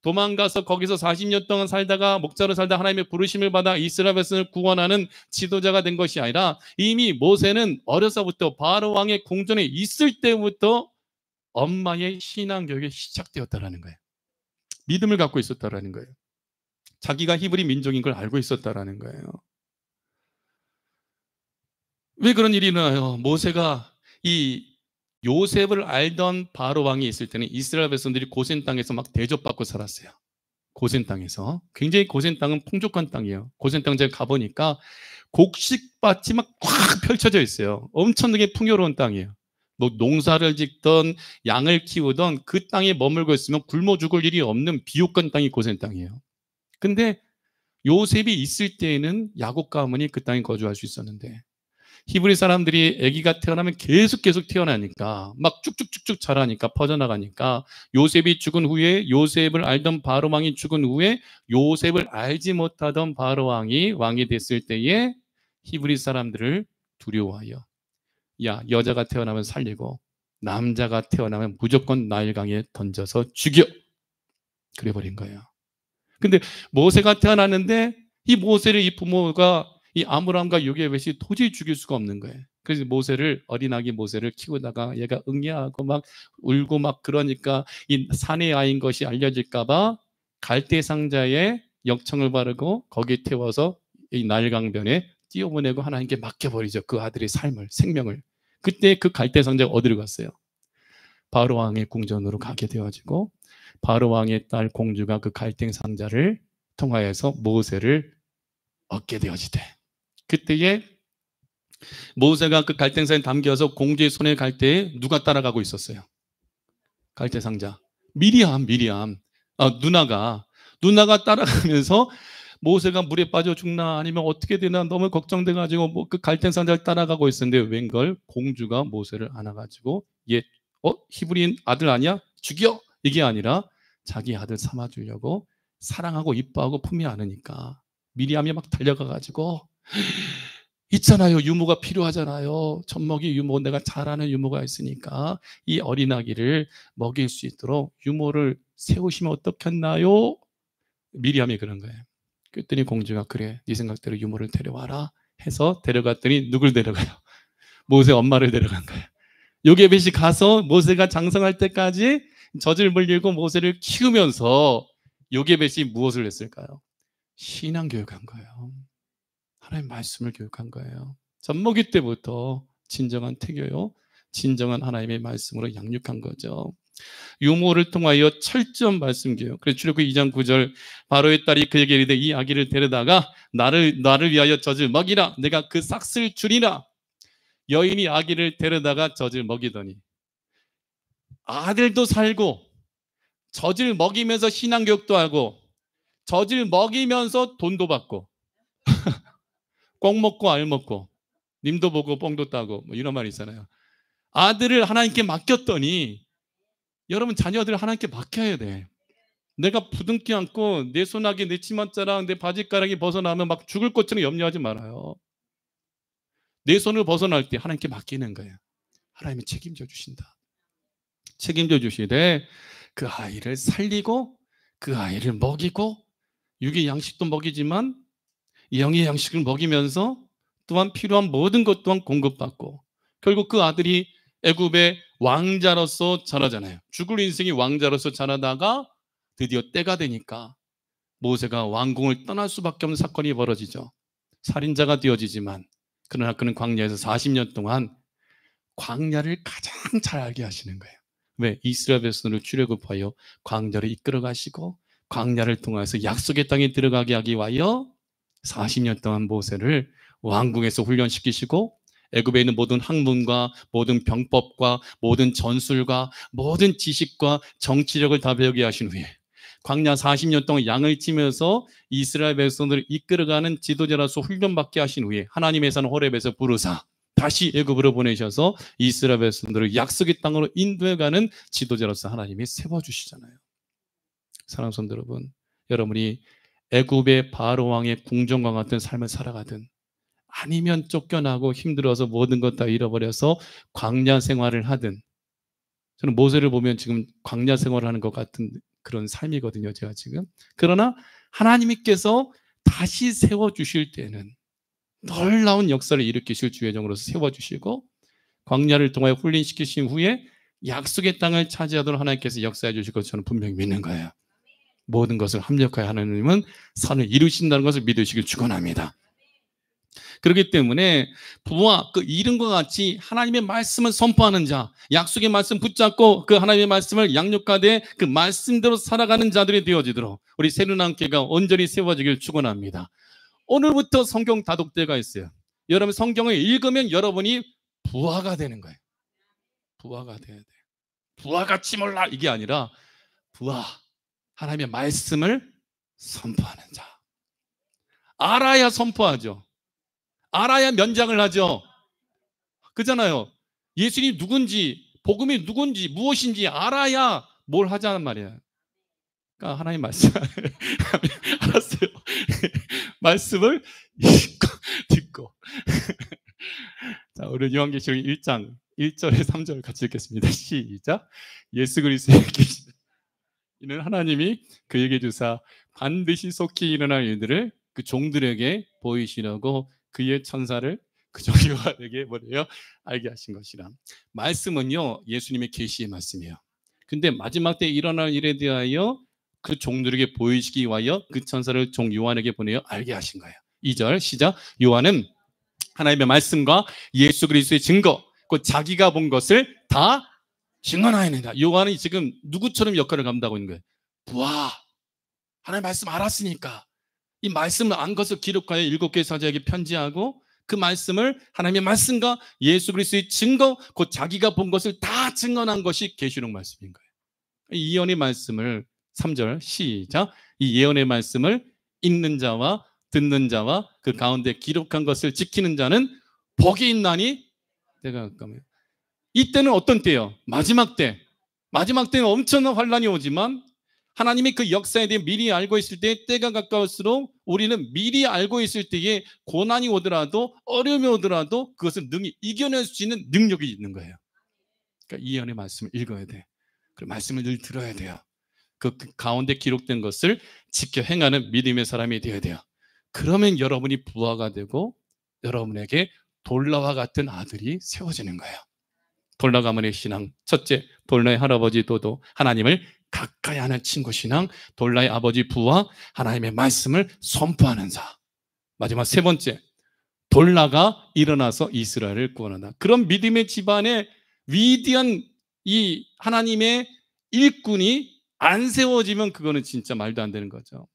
도망가서 거기서 40년 동안 살다가 목자로 살다 하나님의 부르심을 받아 이스라엘 백성을 구원하는 지도자가 된 것이 아니라 이미 모세는 어려서부터 바로 왕의 궁전에 있을 때부터 엄마의 신앙 교육이 시작되었다라는 거예요. 믿음을 갖고 있었다라는 거예요. 자기가 히브리 민족인 걸 알고 있었다라는 거예요. 왜 그런 일이 일어나요? 모세가 이 요셉을 알던 바로 왕이 있을 때는 이스라엘 백성들이 고센 땅에서 막 대접받고 살았어요. 고센 땅에서. 굉장히 고센 땅은 풍족한 땅이에요. 고센 땅 제가 가보니까 곡식밭이 막 꽉 펼쳐져 있어요. 엄청나게 풍요로운 땅이에요. 뭐 농사를 짓던 양을 키우던 그 땅에 머물고 있으면 굶어 죽을 일이 없는 비옥한 땅이 고센 땅이에요. 근데 요셉이 있을 때에는 야곱 가문이 그 땅에 거주할 수 있었는데 히브리 사람들이 아기가 태어나면 계속 태어나니까 막 쭉쭉쭉쭉 자라니까 퍼져나가니까 요셉이 죽은 후에 요셉을 알던 바로 왕이 죽은 후에 요셉을 알지 못하던 바로 왕이 됐을 때에 히브리 사람들을 두려워하여 야 여자가 태어나면 살리고 남자가 태어나면 무조건 나일강에 던져서 죽여 그래버린 거예요. 근데 모세가 태어났는데 이 모세를 이 부모가 이 아므람과 요게벳이 도저히 죽일 수가 없는 거예요. 그래서 어린아기 모세를 키우다가 얘가 응애하고 막 울고 막 그러니까 이 사내 아이인 것이 알려질까봐 갈대 상자에 역청을 바르고 거기에 태워서 이 나일강변에 띄워보내고 하나님께 맡겨버리죠. 그 아들의 삶을, 생명을. 그때 그 갈대 상자가 어디로 갔어요? 바로 왕의 궁전으로 가게 되어지고 바로 왕의 딸 공주가 그 갈대 상자를 통하여서 모세를 얻게 되어지대. 그때에 모세가 그 갈대상자에 담겨서 공주의 손에 갈 때에 누가 따라가고 있었어요? 갈대 상자. 미리암. 누나가 따라가면서 모세가 물에 빠져 죽나 아니면 어떻게 되나 너무 걱정돼가지고 뭐 그 갈대 상자를 따라가고 있었는데 웬걸 공주가 모세를 안아가지고 얘 히브리인 아들 아니야? 죽여! 이게 아니라 자기 아들 삼아주려고 사랑하고 이뻐하고 품이 안으니까 미리암이 막 달려가가지고 있잖아요. 유모가 필요하잖아요. 젖먹이 유모, 내가 잘 아는 유모가 있으니까 이 어린아기를 먹일 수 있도록 유모를 세우시면 어떻겠나요? 미리암이 그런 거예요. 그랬더니 공주가 그래, 네 생각대로 유모를 데려와라 해서 데려갔더니 누굴 데려가요? 모세 엄마를 데려간 거예요. 요게벳이 가서 모세가 장성할 때까지 젖을 물리고 모세를 키우면서 요게벳이 무엇을 했을까요? 신앙 교육한 거예요. 하나님 말씀을 교육한 거예요. 젖먹이 때부터 진정한 태교요, 진정한 하나님의 말씀으로 양육한 거죠. 유모를 통하여 철저한 말씀 교육. 그래서 출애굽기 2장 9절 바로의 딸이 그에게 이르되 이 아기를 데려다가 나를 위하여 젖을 먹이라. 내가 그 삭슬 주리라. 여인이 아기를 데려다가 젖을 먹이더니 아들도 살고 젖을 먹이면서 신앙 교육도 하고 젖을 먹이면서 돈도 받고 꼭 먹고 알 먹고 님도 보고 뽕도 따고 뭐 이런 말이 있잖아요. 아들을 하나님께 맡겼더니 여러분 자녀들을 하나님께 맡겨야 돼. 내가 부둥켜 안고 내 손아귀 내 치맛자락 내 바지가락이 벗어나면 막 죽을 것처럼 염려하지 말아요. 내 손을 벗어날 때 하나님께 맡기는 거예요. 하나님이 책임져 주신다. 책임져 주시되 그 아이를 살리고 그 아이를 먹이고 육의 양식도 먹이지만 영의 양식을 먹이면서 또한 필요한 모든 것 또한 공급받고 결국 그 아들이 애굽의 왕자로서 자라잖아요. 죽을 인생이 왕자로서 자라다가 드디어 때가 되니까 모세가 왕궁을 떠날 수밖에 없는 사건이 벌어지죠. 살인자가 되어지지만 그러나 그는 광야에서 40년 동안 광야를 가장 잘 알게 하시는 거예요. 왜? 이스라엘 백성을 출애굽하여 광야를 이끌어 가시고 광야를 통해서 약속의 땅에 들어가게 하기 위하여 40년 동안 모세를 왕궁에서 훈련시키시고 애굽에 있는 모든 학문과 모든 병법과 모든 전술과 모든 지식과 정치력을 다 배우게 하신 후에 광야 40년 동안 양을 치면서 이스라엘 백성들을 이끌어가는 지도자로서 훈련받게 하신 후에 하나님의 산 호렙에서 부르사 다시 애굽으로 보내셔서 이스라엘 백성들을 약속의 땅으로 인도해가는 지도자로서 하나님이 세워주시잖아요. 사랑하는 성도 여러분, 여러분이 애굽의 바로 왕의 궁정과 같은 삶을 살아가든 아니면 쫓겨나고 힘들어서 모든 것 다 잃어버려서 광야 생활을 하든, 저는 모세를 보면 지금 광야 생활을 하는 것 같은 그런 삶이거든요, 제가 지금. 그러나 하나님께서 다시 세워주실 때는 놀라운 역사를 일으키실 주의 종으로서 세워주시고 광야를 통하여 훈련시키신 후에 약속의 땅을 차지하도록 하나님께서 역사해 주실 것을 저는 분명히 믿는 거예요. 모든 것을 합력하여 하나님은 선을 이루신다는 것을 믿으시길 축원합니다. 그렇기 때문에 부와 그 이름과 같이 하나님의 말씀을 선포하는 자, 약속의 말씀 붙잡고 그 하나님의 말씀을 양육하되 그 말씀대로 살아가는 자들이 되어지도록 우리 새누남교회가 온전히 세워지길 축원합니다. 오늘부터 성경 다독대가 있어요. 여러분 성경을 읽으면 여러분이 부하가 되는 거예요. 부하가 돼야 돼. 부하같이 몰라 이게 아니라 부하, 하나님의 말씀을 선포하는 자. 알아야 선포하죠. 알아야 면장을 하죠. 그잖아요. 예수님이 누군지, 복음이 누군지, 무엇인지 알아야 뭘 하자는 말이에요. 그러니까 하나님 말씀 알았어요. 말씀을 듣고 자, 우리 요한계시록 1장 1절에 3절 같이 읽겠습니다. 시작. 예수 그리스도의 계시 이는 하나님이 그에게 주사 반드시 속히 일어날 일들을 그 종들에게 보이시려고 그의 천사를 그 종들에게 뭐래요? 알게 하신 것이라. 말씀은요 예수님의 계시의 말씀이에요. 근데 마지막 때 일어날 일에 대하여 그 종들에게 보이시기 위하여 그 천사를 종 요한에게 보내어 알게 하신 거예요. 2절 시작. 요한은 하나님의 말씀과 예수 그리스도의 증거, 그 자기가 본 것을 다 증언하였느니라. 요한이 지금 누구처럼 역할을 감당하고 있는 거예요? 부하. 하나님의 말씀 알았으니까 이 말씀을 안 것을 기록하여 7개 사자에게 편지하고 그 말씀을 하나님의 말씀과 예수 그리스도의 증거, 곧 자기가 본 것을 다 증언한 것이 계시록 말씀인 거예요. 이 예언의 말씀을 3절 시작. 이 예언의 말씀을 읽는 자와 듣는 자와 그 가운데 기록한 것을 지키는 자는 복이 있나니 내가 가까워요. 이때는 어떤 때예요? 마지막 때. 마지막 때는 엄청난 환란이 오지만 하나님이 그 역사에 대해 미리 알고 있을 때 때가 가까울수록 우리는 미리 알고 있을 때에 고난이 오더라도 어려움이 오더라도 그것을 능히 이겨낼 수 있는 능력이 있는 거예요. 그러니까 이 예언의 말씀을 읽어야 돼. 그 말씀을 늘 들어야 돼요. 그 가운데 기록된 것을 지켜 행하는 믿음의 사람이 되어야 돼요. 그러면 여러분이 부하가 되고 여러분에게 돌라와 같은 아들이 세워지는 거예요. 돌라 가문의 신앙. 첫째, 돌라의 할아버지 도도 하나님을 가까이 하는 친구 신앙. 돌라의 아버지 부하 하나님의 말씀을 선포하는 자. 마지막 세 번째, 돌라가 일어나서 이스라엘을 구원한다. 그런 믿음의 집안에 위대한 이 하나님의 일꾼이 안 세워지면 그거는 진짜 말도 안 되는 거죠.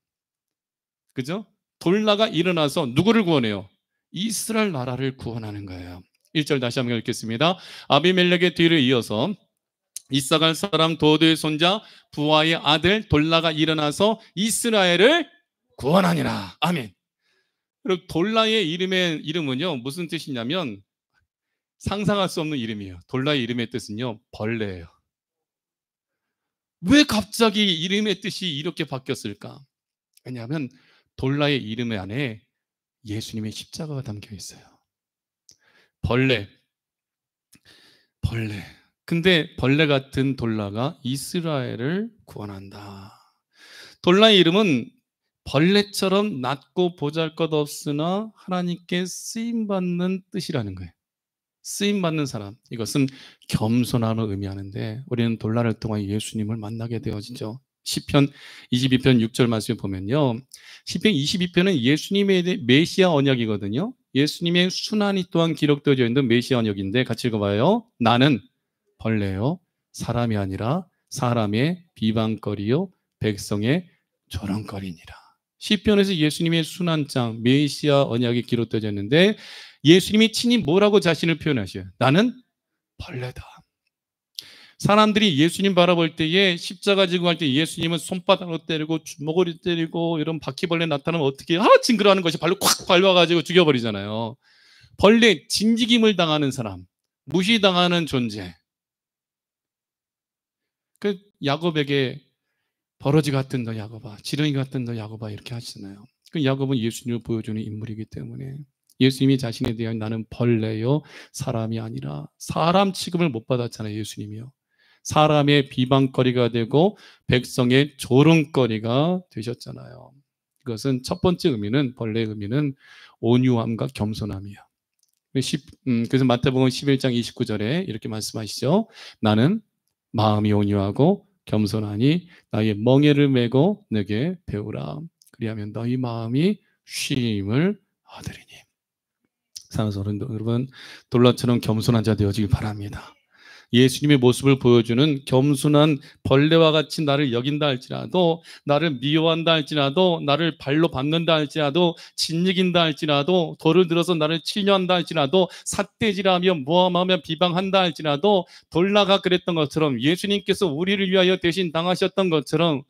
그죠? 돌라가 일어나서 누구를 구원해요? 이스라엘 나라를 구원하는 거예요. 1절 다시 한번 읽겠습니다. 아비멜렉의 뒤를 이어서 이사갈 사람 도도의 손자 부하의 아들 돌라가 일어나서 이스라엘을 구원하니라. 아멘. 그리고 돌라의 이름은요 무슨 뜻이냐면 상상할 수 없는 이름이에요. 돌라의 이름의 뜻은요 벌레예요. 왜 갑자기 이름의 뜻이 이렇게 바뀌었을까? 왜냐하면 돌라의 이름 안에 예수님의 십자가가 담겨 있어요. 벌레. 근데 벌레 같은 돌라가 이스라엘을 구원한다. 돌라의 이름은 벌레처럼 낮고 보잘것없으나 하나님께 쓰임받는 뜻이라는 거예요. 쓰임받는 사람. 이것은 겸손함을 의미하는데 우리는 돌라를 통해 예수님을 만나게 되어지죠. 시편 22편 6절 말씀을 보면요. 시편 22편은 예수님의 메시아 언약이거든요. 예수님의 순환이 또한 기록되어져 있는 메시아 언약인데 같이 읽어봐요. 나는 벌레요 사람이 아니라 사람의 비방거리요 백성의 조롱거리니라. 시편에서 예수님의 순환장 메시아 언약이 기록되어져 있는데 예수님이 친히 뭐라고 자신을 표현하셔요? 나는 벌레다. 사람들이 예수님 바라볼 때에 십자가 지고 할 때 예수님은 손바닥으로 때리고 주먹으로 때리고 이런 바퀴벌레 나타나면 어떻게 징그러워하는 것이 발로 콱 밟아가지고 죽여버리잖아요. 벌레 진직임을 당하는 사람, 무시당하는 존재. 그 야곱에게 버러지 같은 너 야곱아, 지렁이 같은 너 야곱아 이렇게 하시잖아요. 그 야곱은 예수님을 보여주는 인물이기 때문에 예수님이 자신에 대한 나는 벌레요 사람이 아니라 사람 취급을 못 받았잖아요. 예수님이요. 사람의 비방거리가 되고 백성의 조롱거리가 되셨잖아요. 그것은 첫 번째 의미는 벌레의 의미는 온유함과 겸손함이야. 그래서 마태복음 11장 29절에 이렇게 말씀하시죠. 나는 마음이 온유하고 겸손하니 나의 멍에를 메고 내게 배우라. 그리하면 너희 마음이 쉼을 얻으리니. 사랑하는 성도 여러분, 돌라처럼 겸손한 자 되어지길 바랍니다. 예수님의 모습을 보여주는 겸손한 벌레와 같이 나를 여긴다 할지라도, 나를 미워한다 할지라도, 나를 발로 밟는다 할지라도, 짓이긴다 할지라도, 돌을 들어서 나를 치려한다 할지라도, 삿대질하며 모함하며 비방한다 할지라도, 돌라가 그랬던 것처럼 예수님께서 우리를 위하여 대신 당하셨던 것처럼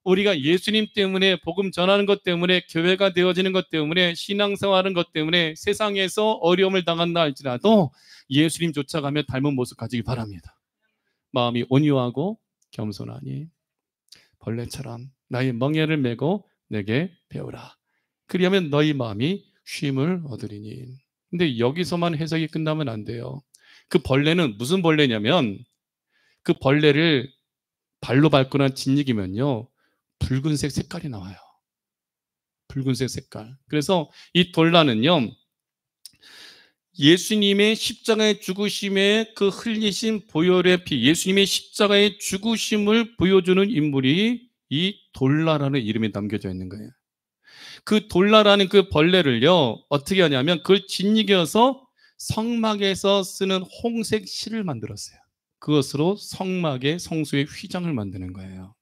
우리가 예수님 때문에 복음 전하는 것 때문에 교회가 되어지는 것 때문에 신앙생활하는 것 때문에 세상에서 어려움을 당한다 할지라도 예수님 쫓아가며 닮은 모습 가지기 바랍니다. 마음이 온유하고 겸손하니 벌레처럼 나의 멍에를 메고 내게 배우라. 그리하면 너희 마음이 쉼을 얻으리니. 근데 여기서만 해석이 끝나면 안 돼요. 그 벌레는 무슨 벌레냐면 그 벌레를 발로 밟거나 짓이기면요 붉은색 색깔이 나와요. 붉은색 색깔. 그래서 이 돌라는요 예수님의 십자가의 죽으심에 그 흘리신 보혈의 피, 예수님의 십자가의 죽으심을 보여주는 인물이 이 돌라라는 이름이 담겨져 있는 거예요. 그 돌라라는 그 벌레를요 어떻게 하냐면 그걸 짓이겨서 성막에서 쓰는 홍색 실을 만들었어요. 그것으로 성막의 성소의 휘장을 만드는 거예요.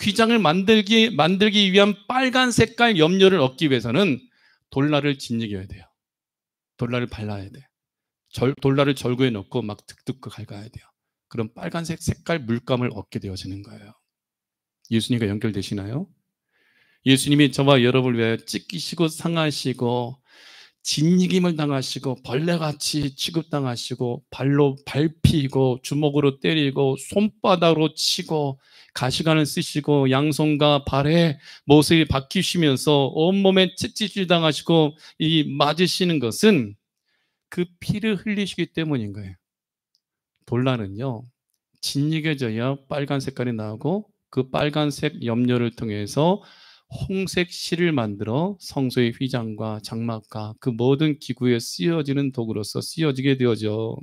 휘장을 만들기 위한 빨간 색깔 염료를 얻기 위해서는 돌라를 짓이겨야 돼요. 돌라를 발라야 돼. 돌라를 절구에 넣고 막 득득 갉아야 돼요. 그럼 빨간색 색깔 물감을 얻게 되어지는 거예요. 예수님과 연결되시나요? 예수님이 저와 여러분을 위하여 찢기시고 상하시고 짓이김을 당하시고 벌레같이 취급당하시고 발로 밟히고 주먹으로 때리고 손바닥으로 치고 가시관을 쓰시고 양손과 발에 못을 박히시면서 온몸에 채찍질 당하시고 이 맞으시는 것은 그 피를 흘리시기 때문인 거예요. 돌라는요 짓이겨져야 빨간 색깔이 나오고 그 빨간색 염료를 통해서 홍색 실을 만들어 성소의 휘장과 장막과 그 모든 기구에 쓰여지는 도구로서 쓰여지게 되어져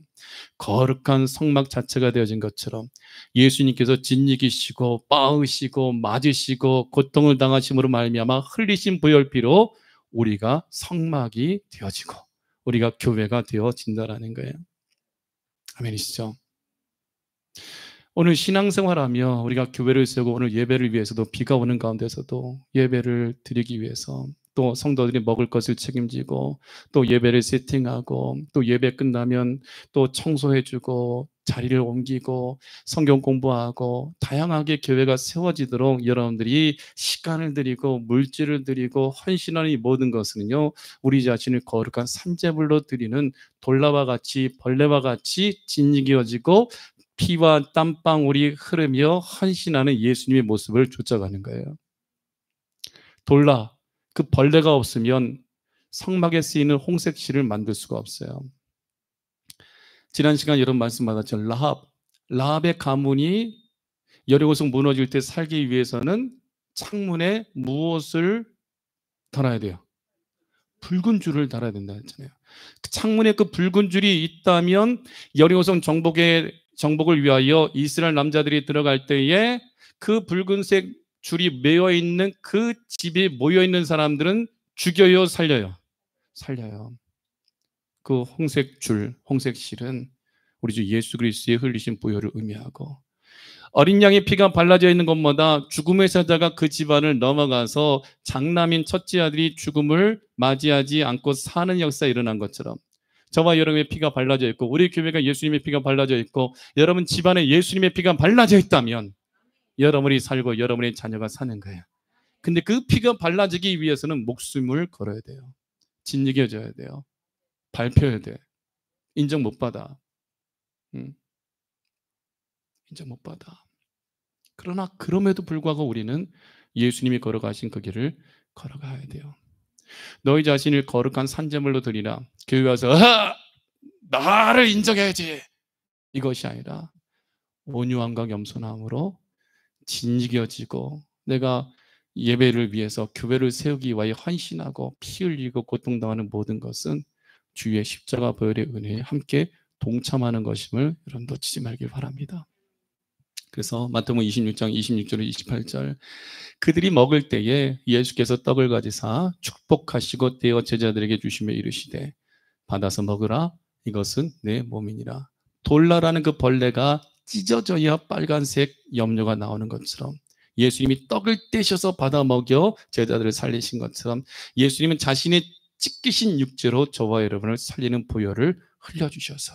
거룩한 성막 자체가 되어진 것처럼 예수님께서 짓이기시고 빻으시고 맞으시고 고통을 당하심으로 말미암아 흘리신 보혈피로 우리가 성막이 되어지고 우리가 교회가 되어진다라는 거예요. 아멘이시죠? 오늘 신앙생활하며 우리가 교회를 세우고 오늘 예배를 위해서도 비가 오는 가운데서도 예배를 드리기 위해서 또 성도들이 먹을 것을 책임지고 또 예배를 세팅하고 또 예배 끝나면 또 청소해주고 자리를 옮기고 성경 공부하고 다양하게 교회가 세워지도록 여러분들이 시간을 드리고 물질을 드리고 헌신하는 이 모든 것은요 우리 자신을 거룩한 산재물로 드리는 돌라와 같이 벌레와 같이 짓이겨지고 피와 땀방울이 흐르며 헌신하는 예수님의 모습을 쫓아가는 거예요. 돌라, 그 벌레가 없으면 성막에 쓰이는 홍색 실을 만들 수가 없어요. 지난 시간 여러분 말씀 받았죠. 라합의 가문이 여리고성 무너질 때 살기 위해서는 창문에 무엇을 달아야 돼요? 붉은 줄을 달아야 된다 했잖아요. 창문에 그 붉은 줄이 있다면 여리고성 정복을 위하여 이스라엘 남자들이 들어갈 때에 그 붉은색 줄이 매여 있는 그 집에 모여 있는 사람들은 죽여요, 살려요? 살려요. 그 홍색 줄, 홍색 실은 우리 주 예수 그리스도의 흘리신 보혈을 의미하고 어린 양의 피가 발라져 있는 것마다 죽음의 사자가 그 집안을 넘어가서 장남인 첫째 아들이 죽음을 맞이하지 않고 사는 역사가 일어난 것처럼 저와 여러분의 피가 발라져 있고 우리 교회가 예수님의 피가 발라져 있고 여러분 집안에 예수님의 피가 발라져 있다면 여러분이 살고 여러분의 자녀가 사는 거예요. 근데 그 피가 발라지기 위해서는 목숨을 걸어야 돼요. 짓이겨져야 돼요. 밟혀야 돼. 인정 못 받아. 인정 못 받아. 그러나 그럼에도 불구하고 우리는 예수님이 걸어가신 그 길을 걸어가야 돼요. 너희 자신을 거룩한 산재물로 드리라. 교회 와서 나를 인정해야지. 이것이 아니라 온유함과 겸손함으로 진지겨지고 내가 예배를 위해서 교회를 세우기 위하여 헌신하고 피 흘리고 고통당하는 모든 것은 주의 십자가 보혈의 은혜에 함께 동참하는 것임을 여러분 놓치지 말길 바랍니다. 그래서 마태복음 26장 26절 28절 그들이 먹을 때에 예수께서 떡을 가지사 축복하시고 떼어 제자들에게 주시며 이르시되 받아서 먹으라 이것은 내 몸이니라. 돌라라는 그 벌레가 찢어져야 빨간색 염료가 나오는 것처럼 예수님이 떡을 떼셔서 받아 먹여 제자들을 살리신 것처럼 예수님은 자신의 찢기신 육체로 저와 여러분을 살리는 보혈을 흘려주셔서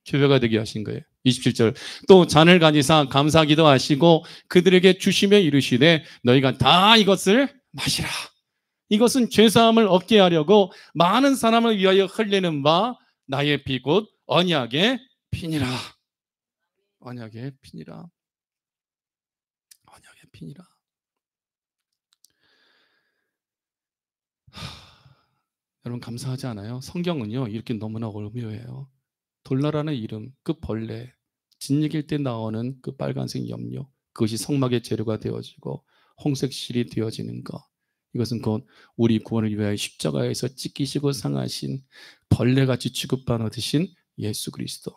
교회가 되게 하신 거예요. 27절 또 잔을 가지사 감사기도 하시고 그들에게 주시며 이르시되 너희가 다 이것을 마시라. 이것은 죄사함을 얻게 하려고 많은 사람을 위하여 흘리는 바 나의 피 곧 언약의 피니라. 언약의 피니라. 언약의 피니라. 여러분 감사하지 않아요? 성경은요 이렇게 너무나 오묘해요. 돌라라는 이름, 그 벌레, 진흙일 때 나오는 그 빨간색 염료, 그것이 성막의 재료가 되어지고 홍색실이 되어지는 것, 이것은 곧 우리 구원을 위하여 십자가에서 찢기시고 상하신 벌레같이 취급받으신 예수 그리스도.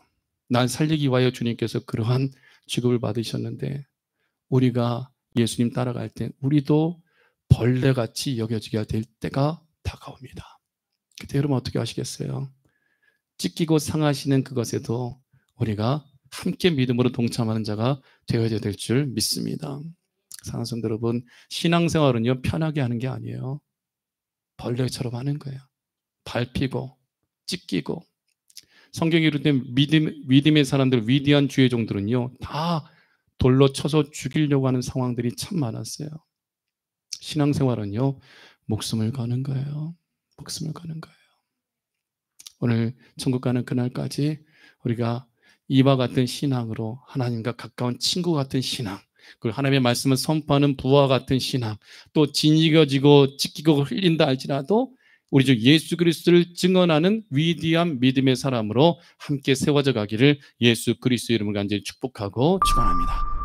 날 살리기 위하여 주님께서 그러한 취급을 받으셨는데 우리가 예수님 따라갈 때 우리도 벌레같이 여겨지게 될 때가 다가옵니다. 그때 여러분 어떻게 하시겠어요? 찢기고 상하시는 그것에도 우리가 함께 믿음으로 동참하는 자가 되어야 될 줄 믿습니다. 사랑하는 성도 여러분, 신앙생활은요 편하게 하는 게 아니에요. 벌레처럼 하는 거예요. 밟히고 찢기고. 성경에 이르되 믿음의 사람들, 위대한 주의 종들은요 다 돌로 쳐서 죽이려고 하는 상황들이 참 많았어요. 신앙생활은요 목숨을 거는 거예요. 목숨을 거는 거예요. 오늘 천국 가는 그날까지 우리가 이와 같은 신앙으로 하나님과 가까운 친구 같은 신앙, 그리고 하나님의 말씀을 선포하는 부와 같은 신앙, 또 진이겨지고 찢기고 흘린다 할지라도 우리 주 예수 그리스도를 증언하는 위대한 믿음의 사람으로 함께 세워져 가기를 예수 그리스도 이름으로 간절히 축복하고 축원합니다.